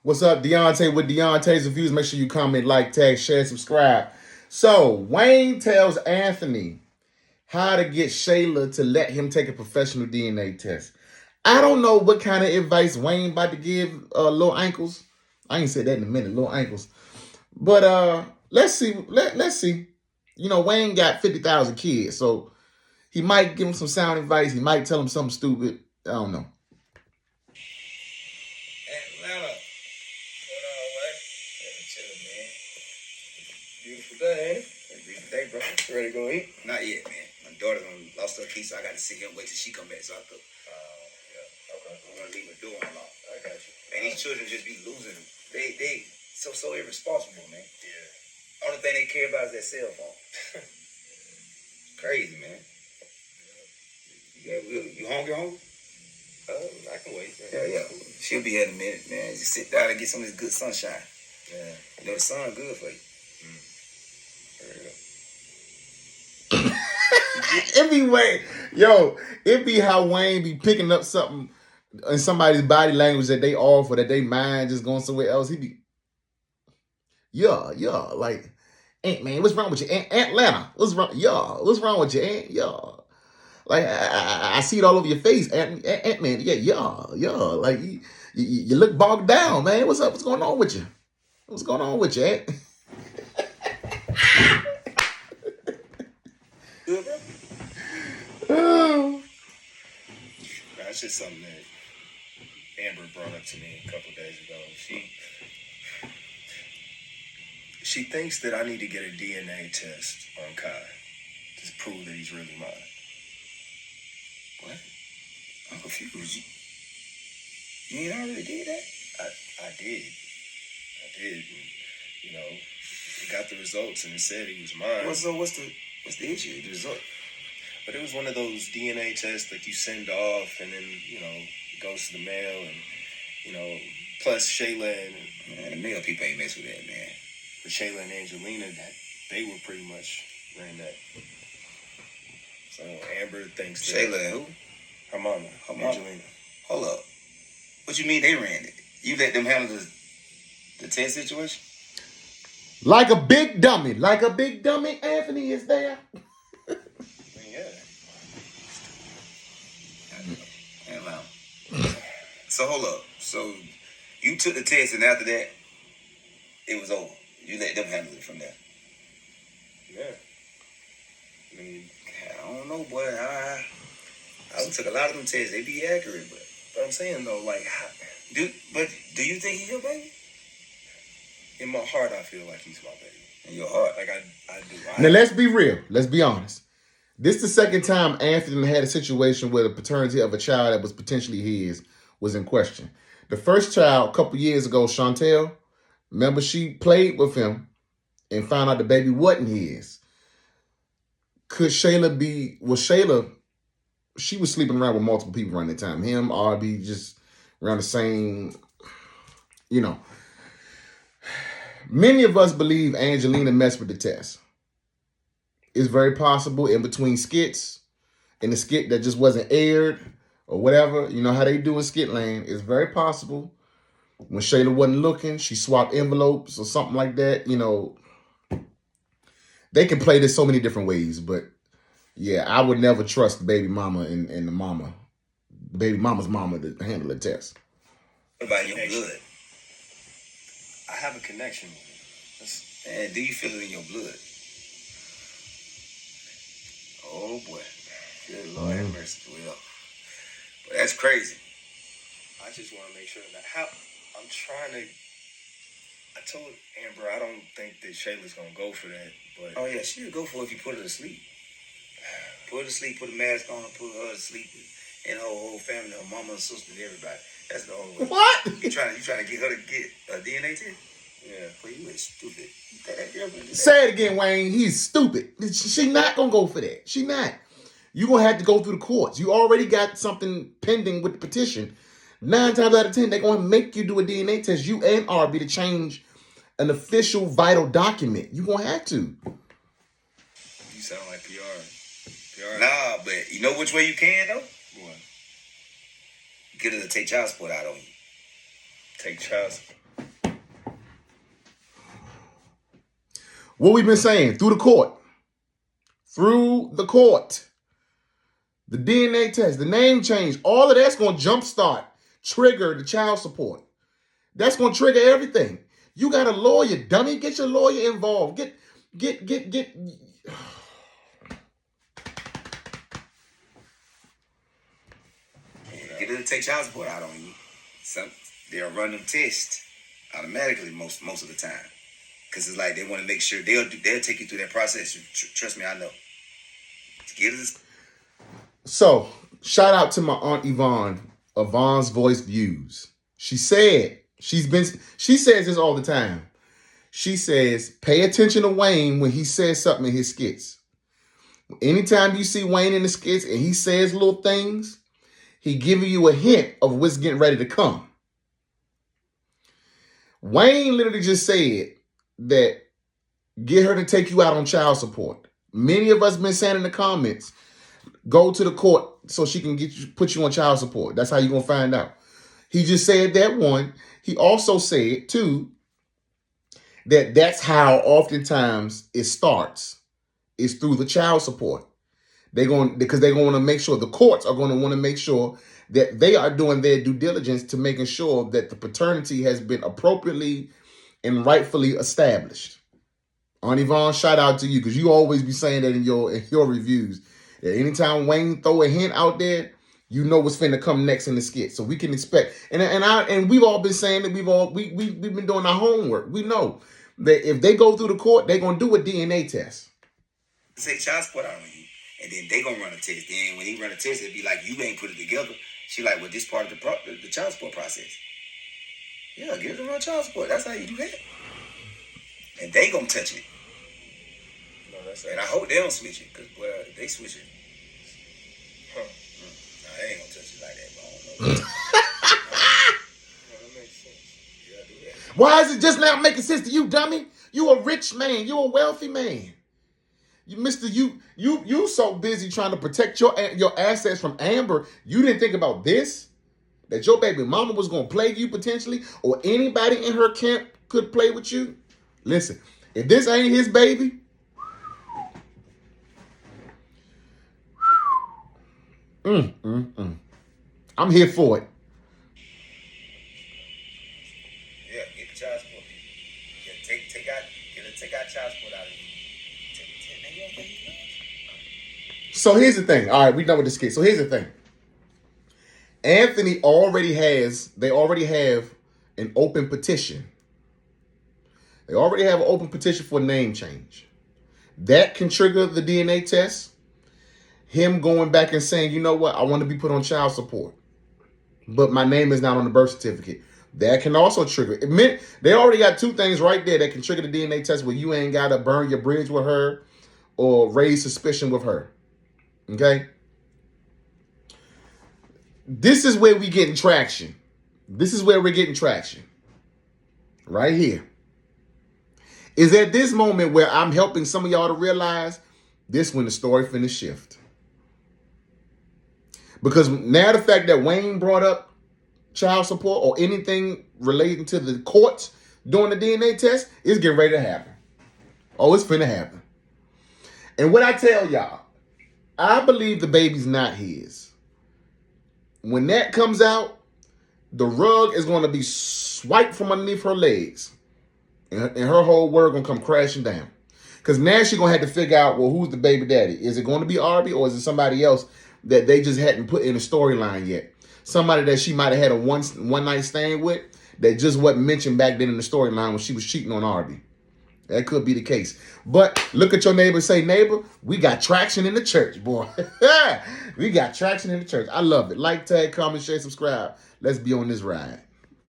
What's up, Deontay with Deontay's Reviews? Make sure you comment, like, tag, share, subscribe. So, Wayne tells Anthony how to get Shayla to let him take a professional DNA test. I don't know what kind of advice Wayne about to give Little Ankles. I ain't said that in a minute, Little Ankles. But let's see. Let's see. You know, Wayne got 50,000 kids, so he might give him some sound advice. He might tell him something stupid. I don't know. Atlanta. What on, man? Chilling, man. Beautiful day, ain't it? Beautiful day, bro. Ready to go eat? Not yet, man. My daughter lost her key, so I got to sit here and wait till she come back so I cook. Yeah. Okay. I'm gonna leave the door unlocked. I got you. And these children just be losing them. They so irresponsible, man. Yeah. Only thing they care about is that cell phone. Crazy, man. You hungry? I can wait. Yeah. She'll be here in a minute, man. Just sit down and get some of this good sunshine. Yeah. You know, the sun good for you. It be how Wayne be picking up something in somebody's body language that they off or that they mind just going somewhere else. He be, like, Aunt, man, what's wrong with you? Atlanta, what's wrong? What's wrong with you, Aunt? Like, I see it all over your face, Aunt man. Like, you look bogged down, man. What's up? What's going on with you? What's going on with you, Aunt? Good, bro? Oh. That's just something that Amber brought up to me a couple of days ago. She thinks that I need to get a DNA test on Kai to prove that he's really mine. What? I'm confused. You ain't already did that? I did. And, you know, got the results and it said he was mine. So what's the issue? The result? But it was one of those DNA tests that you send off and then, you know, it goes to the mail and, you know, plus Shayla and... Man, the mail people ain't mess with that, man. But Shayla and Angelina, they were pretty much ran that. So Amber thinks that... Shayla and who? Her mama. Angelina. Hold up. What you mean they ran it? You let them handle the test situation? Like a big dummy. Anthony is there. Yeah. So hold up. So you took the test and after that, it was over. You let them handle it from there. Yeah. I mean, I don't know, boy. I took a lot of them tests. They be accurate, but I'm saying though, like, do you think he's your baby? In my heart, I feel like he's my baby. In your heart, like I do. Now let's be real. Let's be honest. This is the second time Anthony had a situation where the paternity of a child that was potentially his was in question. The first child, a couple years ago, Chantel, remember she played with him and found out the baby wasn't his. Could Shayla be... Was Shayla... She was sleeping around with multiple people around that time. Him, RB, just around the same... You know. Many of us believe Angelina messed with the test. It's very possible in between skits, in the skit that just wasn't aired or whatever, you know how they do in skit land, it's very possible when Shayla wasn't looking, she swapped envelopes or something like that. You know, they can play this so many different ways, but yeah, I would never trust the baby mama and the baby mama's mama to handle the test. What about your blood? I have a connection with it. And do you feel it in your blood? Oh boy. Good Lord have mercy. Well, but that's crazy. I just want to make sure that I told Amber I don't think that Shayla's gonna go for that, but oh yeah, she'll go for it if you put her to sleep. Put her to sleep, put a mask on her, put her to sleep, and her whole family, her mama and sister and everybody. That's the only way. What? You trying to get her to get a DNA test? Yeah. Well, you ain't stupid. You think that girl gonna do that? Say it again, Wayne. He's stupid. She not gonna go for that. She not. You're gonna have to go through the courts. You already got something pending with the petition. 9 times out of 10, they're gonna make you do a DNA test. You and RB to change an official vital document. You're gonna have to. You sound like PR. Nah, but you know which way you can though? What? Get her to take child support out on you. Take child support. What we've been saying, through the court. Through the court. The DNA test, the name change, all of that's going to jumpstart, trigger the child support. That's going to trigger everything. You got a lawyer, dummy. Get your lawyer involved. Get. Get her to take child support out on you. They'll run them tests automatically most of the time. Because it's like they want to make sure they'll take you through that process. Trust me, I know. So, shout out to my Aunt Yvonne, Yvonne's Voice Views. She said, she says this all the time. She says, pay attention to Wayne when he says something in his skits. Anytime you see Wayne in the skits and he says little things, he giving you a hint of what's getting ready to come. Wayne literally just said that get her to take you out on child support. Many of us been saying in the comments, go to the court so she can put you on child support. That's how you're going to find out. He just said that one. He also said, too, that that's how oftentimes it starts. It's through the child support. Because they're going to make sure, the courts are going to want to make sure that they are doing their due diligence to making sure that the paternity has been appropriately and rightfully established. Aunt Yvonne, shout out to you, because you always be saying that in your reviews. That anytime Wayne throw a hint out there, you know what's finna come next in the skit. So we can expect, and we've all been saying that we've been doing our homework. We know that if they go through the court, they're gonna do a DNA test. Say child support out on you, and then they gonna run a test. Then when he run a test, it'd be like you ain't put it together. She like, well, this part of the child support process. Yeah, get it to run child support. That's how you do that. And they gonna touch it. No, that's right. And I hope they don't switch it, because if they switch it, nah, they ain't gonna touch it like that. But I don't know. That makes sense. You gotta do that. Why is it just now making sense to you, dummy? You a rich man. You a wealthy man. You so busy trying to protect your assets from Amber, you didn't think about this? That your baby mama was going to plague you potentially, or anybody in her camp could play with you? Listen, if this ain't his baby, I'm here for it. Yeah, get the child support. Yeah, take out child support out of you. So here's the thing. All right, we done with the skit. So here's the thing. Anthony already have an open petition. They already have an open petition for a name change. That can trigger the DNA test. Him going back and saying, you know what, I want to be put on child support, but my name is not on the birth certificate. That can also trigger. They already got two things right there that can trigger the DNA test where you ain't got to burn your bridge with her or raise suspicion with her. Okay? This is where we getting traction. This is where we're getting traction. Right here. Is at this moment where I'm helping some of y'all to realize this when the story finna shift. Because now the fact that Wayne brought up child support or anything relating to the courts doing the DNA test is getting ready to happen. Oh, it's finna happen. And what I tell y'all, I believe the baby's not his. When that comes out, the rug is going to be swiped from underneath her legs. And her whole world going to come crashing down. Because now she's going to have to figure out, well, who's the baby daddy? Is it going to be Arby, or is it somebody else that they just hadn't put in a storyline yet? Somebody that she might have had a one night stand with that just wasn't mentioned back then in the storyline when she was cheating on Arby. That could be the case. But look at your neighbor and say, neighbor, we got traction in the church, boy. We got traction in the church. I love it. Like, tag, comment, share, subscribe. Let's be on this ride.